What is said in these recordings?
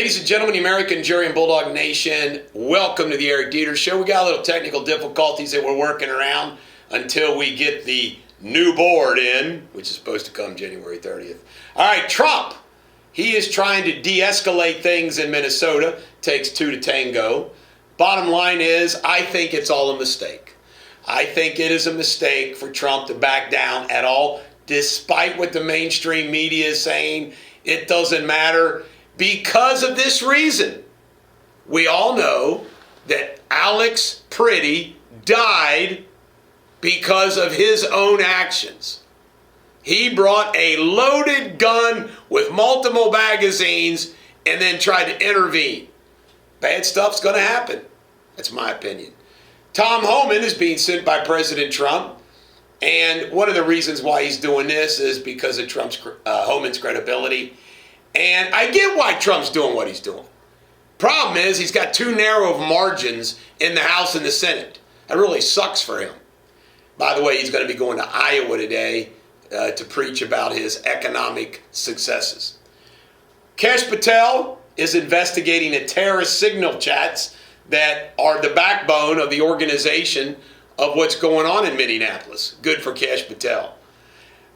Ladies and gentlemen, the American Jury and Bulldog Nation, welcome to the Eric Deters Show. We got a little technical difficulties that we're working around until we get the new board in, which is supposed to come January 30th. All right, Trump. He is trying to de-escalate things in Minnesota. Takes two to tango. Bottom line is, I think it's all a mistake. I think it is a mistake for Trump to back down at all, despite what the mainstream media is saying. It doesn't matter. Because of this reason, we all know that Alex Pretty died because of his own actions. He brought a loaded gun with multiple magazines and then tried to intervene. Bad stuff's going to happen. That's my opinion. Tom Homan is being sent by President Trump, and one of the reasons why he's doing this is because of Homan's credibility. And I get why Trump's doing what he's doing. Problem is, he's got too narrow of margins in the House and the Senate. That really sucks for him. By the way, he's going to be going to Iowa today to preach about his economic successes. Kash Patel is investigating the terrorist signal chats that are the backbone of the organization of what's going on in Minneapolis. Good for Kash Patel.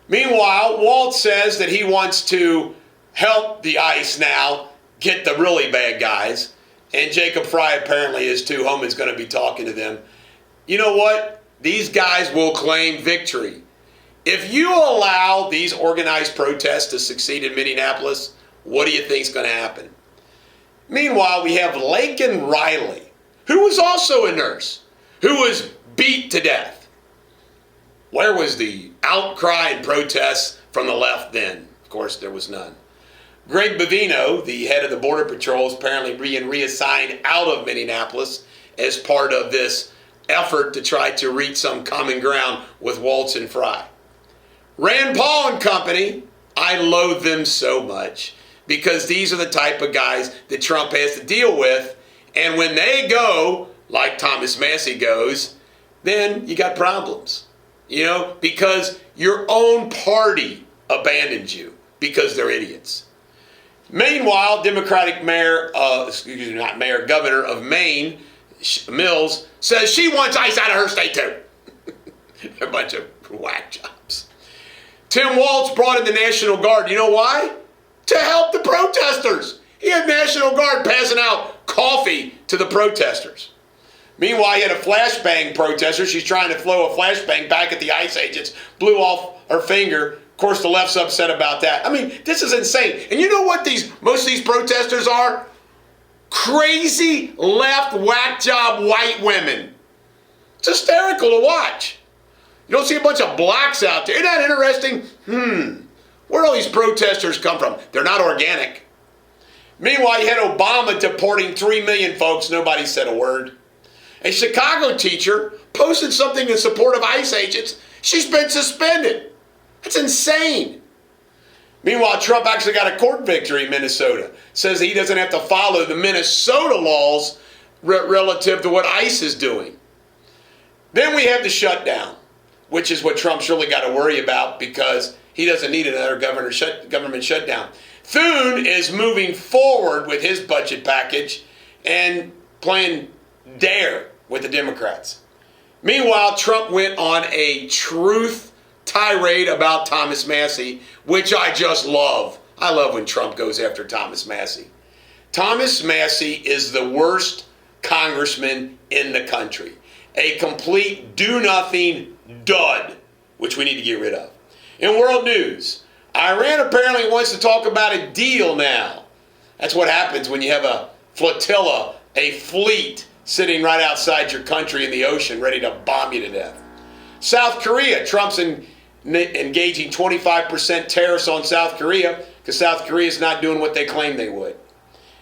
Meanwhile, Walt says that he wants to help the ICE now get the really bad guys. And Jacob Fry apparently is too. Homan's going to be talking to them. You know what? These guys will claim victory. If you allow these organized protests to succeed in Minneapolis, what do you think is going to happen? Meanwhile, we have Laken Riley, who was also a nurse, who was beat to death. Where was the outcry and protests from the left then? Of course, there was none. Greg Bavino, the head of the Border Patrol, is apparently being reassigned out of Minneapolis as part of this effort to try to reach some common ground with Waltz and Fry. Rand Paul and company, I loathe them so much because these are the type of guys that Trump has to deal with. And when they go, like Thomas Massie goes, then you got problems. You know, because your own party abandoned you because they're idiots. Meanwhile, Democratic governor of Maine, Mills, says she wants ICE out of her state too. A bunch of whack jobs. Tim Walz brought in the National Guard. You know why? To help the protesters. He had National Guard passing out coffee to the protesters. Meanwhile, he had a flashbang protester. She's trying to throw a flashbang back at the ICE agents. Blew off her finger. Of course, the left's upset about that. I mean, this is insane. And you know what most of these protesters are? Crazy left whack job white women. It's hysterical to watch. You don't see a bunch of blacks out there. Isn't that interesting? Where do all these protesters come from? They're not organic. Meanwhile, you had Obama deporting 3 million folks. Nobody said a word. A Chicago teacher posted something in support of ICE agents. She's been suspended. That's insane. Meanwhile, Trump actually got a court victory in Minnesota. Says he doesn't have to follow the Minnesota laws relative to what ICE is doing. Then we have the shutdown, which is what Trump's really got to worry about because he doesn't need another government shutdown. Thune is moving forward with his budget package and playing dare with the Democrats. Meanwhile, Trump went on a truth tirade about Thomas Massie, which I just love. I love when Trump goes after Thomas Massie. Thomas Massie is the worst congressman in the country. A complete do-nothing dud, which we need to get rid of. In world news, Iran apparently wants to talk about a deal now. That's what happens when you have a flotilla, a fleet, sitting right outside your country in the ocean, ready to bomb you to death. South Korea, Trump's engaging 25% tariffs on South Korea because South Korea is not doing what they claimed they would.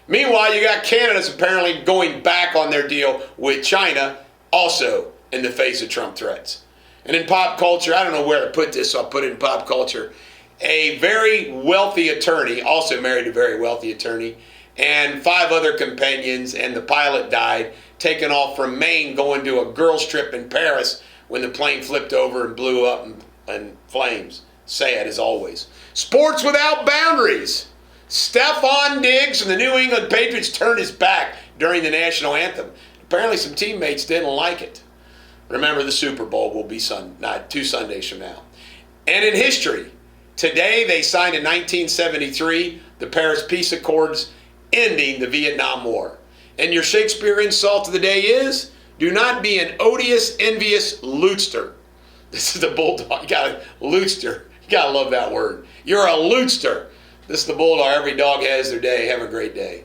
Meanwhile, you got Canada's apparently going back on their deal with China, also in the face of Trump threats. And in pop culture, I don't know where to put this, so I'll put it in pop culture. A very wealthy attorney, also married a very wealthy attorney, and 5 other companions, and the pilot died, taken off from Maine, going to a girls' trip in Paris when the plane flipped over and blew up in flames. Sad as always. Sports Without Boundaries. Stephon Diggs from the New England Patriots turned his back during the national anthem. Apparently some teammates didn't like it. Remember, the Super Bowl will be 2 Sundays from now. And in history, today they signed in 1973 the Paris Peace Accords, ending the Vietnam War. And your Shakespeare insult of the day is, do not be an odious, envious lootster. This is the Bulldog. You got lootster. You got to love that word. You're a lootster. This is the Bulldog. Every dog has their day. Have a great day.